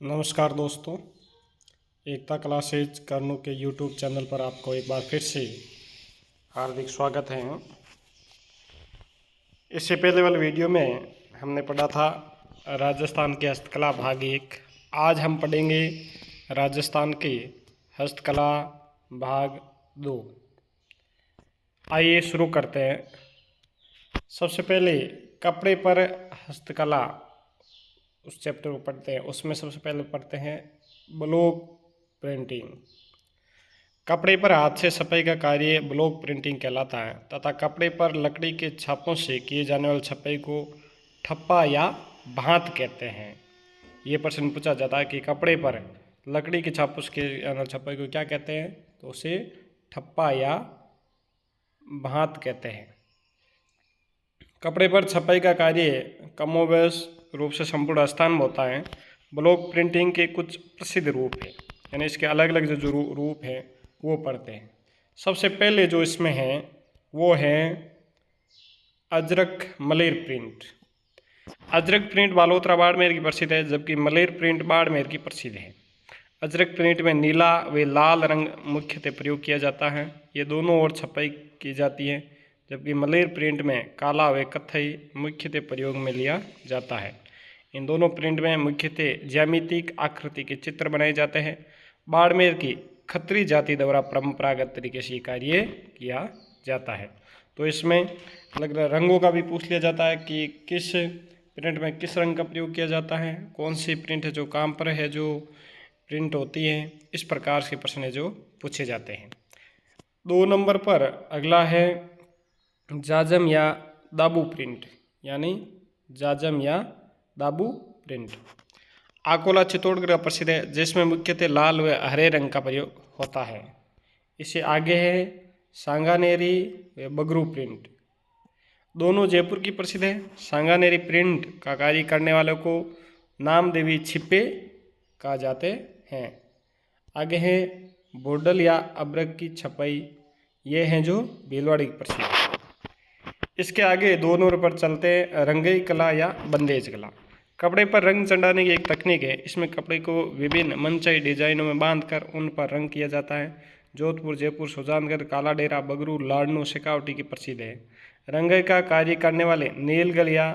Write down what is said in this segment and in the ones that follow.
नमस्कार दोस्तों, एकता क्लासेज करनू के यूट्यूब चैनल पर आपको एक बार फिर से हार्दिक स्वागत है। इससे पहले वाले वीडियो में हमने पढ़ा था राजस्थान की हस्तकला भाग 1। आज हम पढ़ेंगे राजस्थान की हस्तकला भाग 2। आइए शुरू करते हैं। सबसे पहले कपड़े पर हस्तकला उस चैप्टर को पढ़ते हैं। उसमें सबसे पहले पढ़ते हैं ब्लॉक प्रिंटिंग। कपड़े पर हाथ से छपाई का कार्य ब्लॉक प्रिंटिंग कहलाता है तथा कपड़े पर लकड़ी के छापों से किए जाने वाली छपाई को ठप्पा या भांत कहते हैं। ये प्रश्न पूछा जाता है कि कपड़े पर लकड़ी के छापों से किए जाने वाली छपाई को क्या कहते हैं, तो उसे ठप्पा या भांत कहते हैं। कपड़े पर छपाई का कार्य कमोबेश रूप से संपूर्ण स्थान में होता है। ब्लॉक प्रिंटिंग के कुछ प्रसिद्ध रूप हैं, यानी इसके अलग अलग जो रूप हैं वो पढ़ते हैं। सबसे पहले जो इसमें है वो है अजरक मलेर प्रिंट। अजरक प्रिंट बालोतरा बाड़मेर की प्रसिद्ध है, जबकि मलेर प्रिंट बाड़मेर की प्रसिद्ध है। अजरक प्रिंट में नीला व लाल रंग मुख्यतः प्रयोग किया जाता है। ये दोनों ओर छपाई की जाती है, जबकि मलेर प्रिंट में काला व कत्थई मुख्यतः प्रयोग में लिया जाता है। इन दोनों प्रिंट में मुख्यतः ज्यामितिक आकृति के चित्र बनाए जाते हैं। बाड़मेर की खत्री जाति द्वारा परंपरागत तरीके से कार्य किया जाता है। तो इसमें अलग अलग रंगों का भी पूछ लिया जाता है कि किस प्रिंट में किस रंग का प्रयोग किया जाता है, कौन सी प्रिंट है जो काम पर है, जो प्रिंट होती है। इस प्रकार के प्रश्न जो पूछे जाते हैं। 2 नंबर पर अगला है जाजम या दाबू प्रिंट, यानी जाजम या दाबू प्रिंट। आकोला चित्तौड़गढ़ का प्रसिद्ध है, जिसमें मुख्यतः लाल व हरे रंग का प्रयोग होता है। इससे आगे है सांगानेरी व बगरू प्रिंट। दोनों जयपुर की प्रसिद्ध है। सांगानेरी प्रिंट का कार्य करने वालों को नामदेवी छिपे कहा जाते हैं। आगे है बोडल या अब्रक की छपाई, ये हैं जो भीलवाड़ी की प्रसिद्ध है। इसके आगे 2 नंबर पर चलते हैं रंगई कला या बंदेज कला। कपड़े पर रंग चढ़ाने की एक तकनीक है। इसमें कपड़े को विभिन्न मनचाही डिजाइनों में बांधकर उन पर रंग किया जाता है। जोधपुर, जयपुर, सुजानगढ़, काला डेरा, बगरू, लाडनू, शेखावटी की प्रसिद्ध है। रंगई का कार्य करने वाले नीलगल या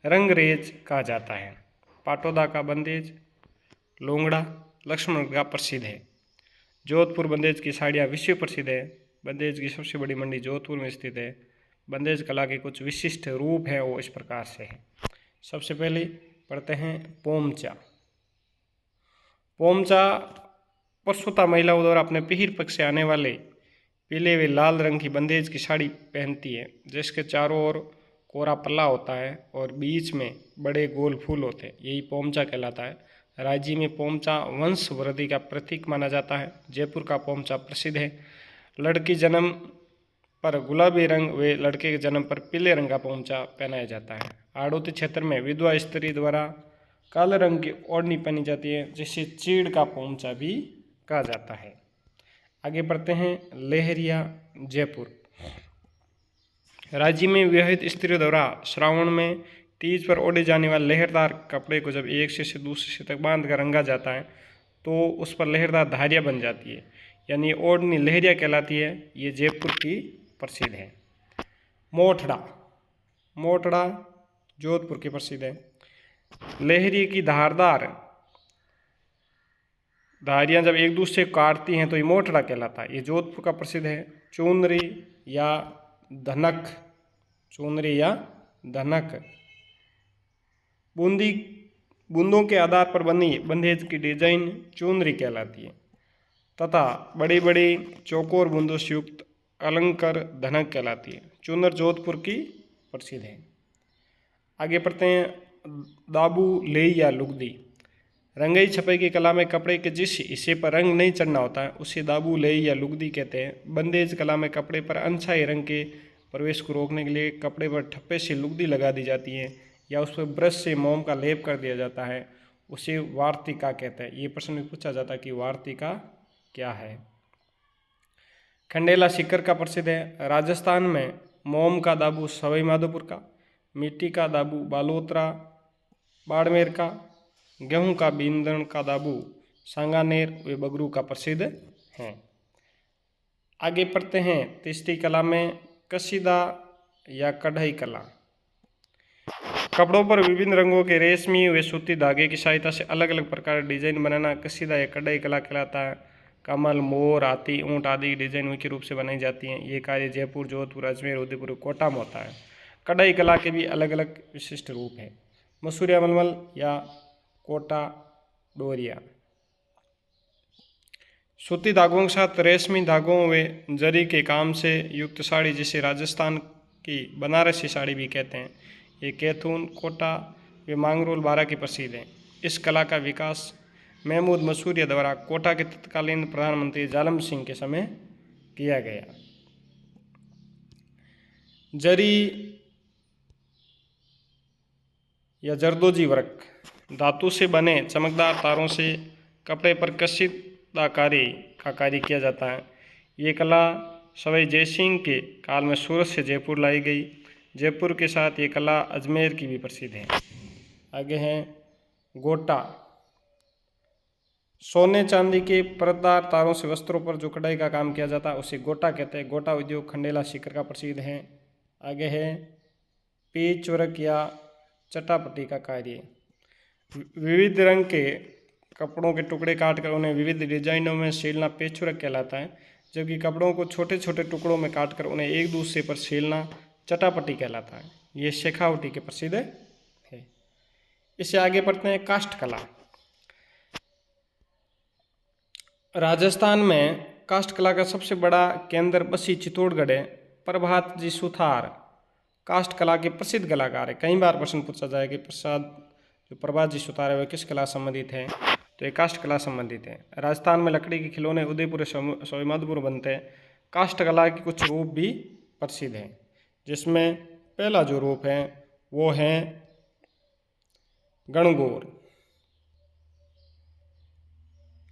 रंगरेज कहा जाता है। पाटोदा का बंदेज, लोंगड़ा, लक्ष्मण का प्रसिद्ध है। जोधपुर बंदेज की साड़ियाँ विश्व प्रसिद्ध है। बंदेज की सबसे बड़ी मंडी जोधपुर में स्थित है। बंदेज कला के कुछ विशिष्ट रूप हैं वो इस प्रकार से हैं। सबसे पहले पढ़ते हैं पोमचा। पोमचा परसुता महिलाओं द्वारा अपने पीर पक्ष से आने वाले पीले व लाल रंग की बंदेज की साड़ी पहनती है, जिसके चारों ओर कोरा पल्ला होता है और बीच में बड़े गोल फूल होते हैं। यही पोमचा कहलाता है। राज्य में पोमचा वंश वृद्धि का प्रतीक माना जाता है। जयपुर का पोमचा प्रसिद्ध है। लड़की जन्म पर गुलाबी रंग व लड़के के जन्म पर पीले रंग का पोमचा पहनाया जाता है। आड़ोती क्षेत्र में विधवा स्त्री द्वारा काले रंग की ओढ़नी पहनी जाती है, जिसे चीड़ का पोमचा भी कहा जाता है। आगे बढ़ते हैं लहरिया जयपुर। राज्य में विवाहित स्त्रियों द्वारा श्रावण में तीज पर ओढ़े जाने वाले लहरदार कपड़े को जब एक से दूसरे से तक बांध कर रंगा जाता है तो उस पर लहरदार धारियाँ बन जाती है, यानी ओढ़नी लहरिया कहलाती है। ये जयपुर की प्रसिद्ध है। मोठड़ा, मोठड़ा जोधपुर की प्रसिद्ध है। लहरी की धारदार धारियाँ जब एक दूसरे को काटती हैं तो ये मोठड़ा कहलाता है। ये जोधपुर का प्रसिद्ध है। चुनरी या धनक, चुनरी या धनक बूंदों के आधार पर बनी बंदेज की डिजाइन चुनरी कहलाती है तथा बड़ी बड़ी चौकोर बूंदों से युक्त अलंकर धनक कहलाती है। चुनर जोधपुर की प्रसिद्ध है। आगे पढ़ते हैं दाबू लेई या लुगदी। रंगई छपाई की कला में कपड़े के जिस हिस्से पर रंग नहीं चढ़ना होता है उसे दाबू लेई या लुगदी कहते हैं। बंदेज कला में कपड़े पर अनछाई रंग के प्रवेश को रोकने के लिए कपड़े पर ठप्पे से लुगदी लगा दी जाती है या उस पर ब्रश से मोम का लेप कर दिया जाता है, उसे वार्तिका कहते हैं। ये प्रश्न में पूछा जाता है कि वार्तिका क्या है। खंडेला सीकर का प्रसिद्ध है। राजस्थान में मोम का दाबू सवाई माधोपुर का, मिट्टी का दाबू बालोतरा बाड़मेर का, गेहूं का बींदण का दाबू, सांगानेर व बगरू का प्रसिद्ध हैं। आगे पढ़ते हैं तीसरी कला में कसीदा या कढ़ाई कला। कपड़ों पर विभिन्न रंगों के रेशमी व सूती धागे की सहायता से अलग अलग प्रकार के डिजाइन बनाना कसीदा या कढ़ाई कला कहलाता है। कमल, मोर, हाथी, ऊंट आदि डिजाइन मुख्य रूप से बनाई जाती हैं। ये कार्य जयपुर, जोधपुर, अजमेर, उदयपुर, कोटा में होता है। कढ़ाई कला के भी अलग अलग विशिष्ट रूप हैं। मसूरिया मलमल या कोटा डोरिया। सूती धागों के साथ रेशमी धागों व जरी के काम से युक्त साड़ी, जिसे राजस्थान की बनारसी साड़ी भी कहते हैं, ये कैथून, कोटा व मांगरोल बारा की प्रसिद्ध है। इस कला का विकास महमूद मसूरिया द्वारा कोटा के तत्कालीन प्रधानमंत्री जालम सिंह के समय किया गया। जरी या जरदोजी वर्क, धातु से बने चमकदार तारों से कपड़े पर कसीदाकारी का कार्य किया जाता है। ये कला सवाई जयसिंह के काल में सूरत से जयपुर लाई गई। जयपुर के साथ ये कला अजमेर की भी प्रसिद्ध है। आगे हैं गोटा। सोने चांदी के परतदार तारों से वस्त्रों पर जो कढ़ाई का काम किया जाता है उसे गोटा कहते हैं। गोटा उद्योग खंडेला सीकर का प्रसिद्ध है। आगे है पेच वर्क या चटापटी का कार्य। विविध रंग के कपड़ों के टुकड़े काटकर उन्हें विविध डिजाइनों में सिलना पेच वर्क कहलाता है, जबकि कपड़ों को छोटे छोटे टुकड़ों में काटकर उन्हें एक दूसरे पर सिलना चटापटी कहलाता है। ये शेखावटी के प्रसिद्ध है। इससे आगे पढ़ते हैं काष्ठ कला। राजस्थान में काष्ठ कला का सबसे बड़ा केंद्र बसी चित्तौड़गढ़ है। प्रभात जी सुथार काष्ठ कला के प्रसिद्ध कलाकार है। कई बार प्रश्न पूछा जाए कि जो प्रभात जी सुथार है वह किस कला संबंधित है, तो ये काष्ठ कला संबंधित है। राजस्थान में लकड़ी के खिलौने उदयपुर सवाईमाधोपुर बनते हैं। काष्ठ कला के कुछ रूप भी प्रसिद्ध हैं, जिसमें पहला जो रूप है वो है गणगौर।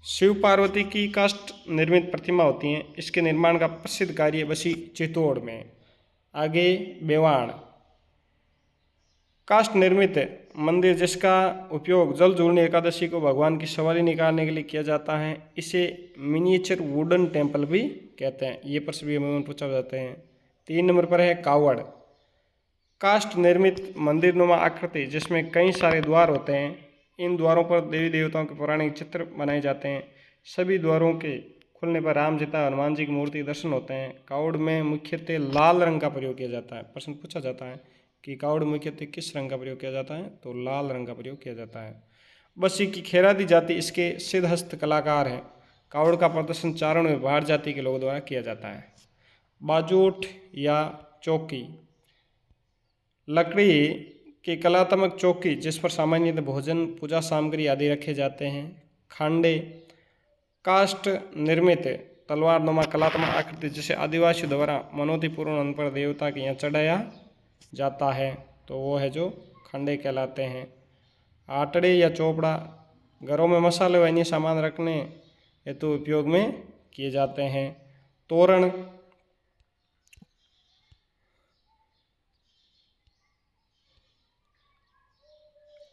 शिव पार्वती की काष्ठ निर्मित प्रतिमा होती हैं। इसके निर्माण का प्रसिद्ध कार्य बसी चित्तौड़ में। आगे बेवाण, काष्ठ निर्मित मंदिर जिसका उपयोग जल जोड़नी एकादशी को भगवान की सवारी निकालने के लिए किया जाता है। इसे मिनिएचर वुडन टेम्पल भी कहते हैं। ये प्रश्न भी हमें पूछा जाते हैं। 3 नंबर पर है कावड़, काष्ठ निर्मित मंदिर नुमा आकृति जिसमें कई सारे द्वार होते हैं। इन द्वारों पर देवी देवताओं के पौराणिक चित्र बनाए जाते हैं। सभी द्वारों के खुलने पर राम सीता हनुमान जी की मूर्ति दर्शन होते हैं। कावड़ में मुख्यतः लाल रंग का प्रयोग किया जाता है। प्रश्न पूछा जाता है कि कावड़ मुख्यतः किस रंग का प्रयोग किया जाता है, तो लाल रंग का प्रयोग किया जाता है। बसी की खेरादी जाति इसके सिद्धहस्त कलाकार हैं। कावड़ का प्रदर्शन चारण में भाट जाति के लोगों द्वारा किया जाता है। बाजोट या चौकी, लकड़ी की कलात्मक चौकी जिस पर सामान्यतः भोजन, पूजा सामग्री आदि रखे जाते हैं। खांडे, काष्ठ निर्मित तलवार नुमा कलात्मक आकृति जिसे आदिवासियों द्वारा मनोतिपूर्ण अन्न पर देवता के यहाँ चढ़ाया जाता है, तो वो है जो खंडे कहलाते हैं। आटड़े या चोपड़ा, घरों में मसाले व अन्य सामान रखने हेतु उपयोग में किए जाते हैं। तोरण,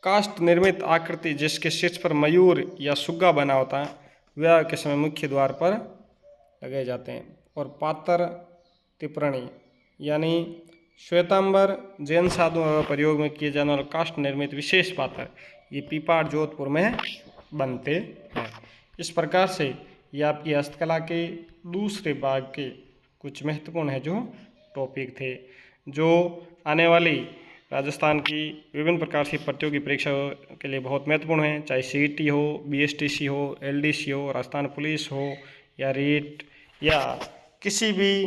काष्ठ निर्मित आकृति जिसके शीर्ष पर मयूर या सुग्गा बना होता है, विवाह के समय मुख्य द्वार पर लगाए जाते हैं। और पातर तिपरणी यानी श्वेतांबर जैन साधुओं द्वारा प्रयोग में किए जाने वाले काष्ठ निर्मित विशेष पात्र, ये पीपाड़ जोधपुर में बनते हैं। इस प्रकार से ये आपकी हस्तकला के दूसरे भाग के कुछ महत्वपूर्ण है जो टॉपिक थे, जो आने वाली राजस्थान की विभिन्न प्रकार की प्रतियोगी परीक्षा के लिए बहुत महत्वपूर्ण है। चाहे CET हो, BSTC हो, LDC हो, राजस्थान पुलिस हो या रीट या किसी भी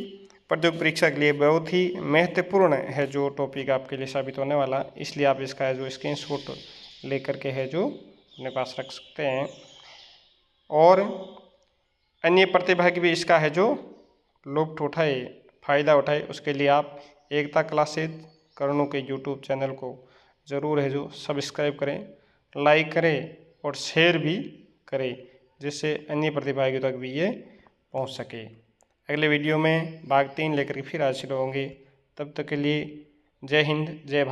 प्रतियोगी परीक्षा के लिए बहुत ही महत्वपूर्ण है जो टॉपिक आपके लिए साबित होने वाला। इसलिए आप इसका जो स्क्रीनशॉट लेकर के है जो अपने पास रख सकते हैं। और अन्य प्रतिभागी भी इसका है जो लुफ्त उठाए, फ़ायदा उठाए, उसके लिए आप एकता क्लासेज करणों के YouTube चैनल को ज़रूर है जो सब्सक्राइब करें, लाइक करें और शेयर भी करें, जिससे अन्य प्रतिभागियों तक भी ये पहुंच सके। अगले वीडियो में भाग 3 लेकर के फिर हाजिर होंगे। तब तक के लिए जय हिंद, जय भारत।